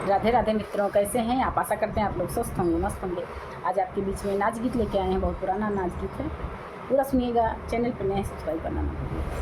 राधे राधे मित्रों, कैसे हैं आप? आशा करते हैं आप लोग स्वस्थ होंगे, मस्त होंगे। आज आपके बीच में नाच गीत लेके आए हैं। बहुत पुराना नाच गीत है, पूरा सुनिएगा। चैनल पर नए सब्सक्राइब करना ना भूलिए।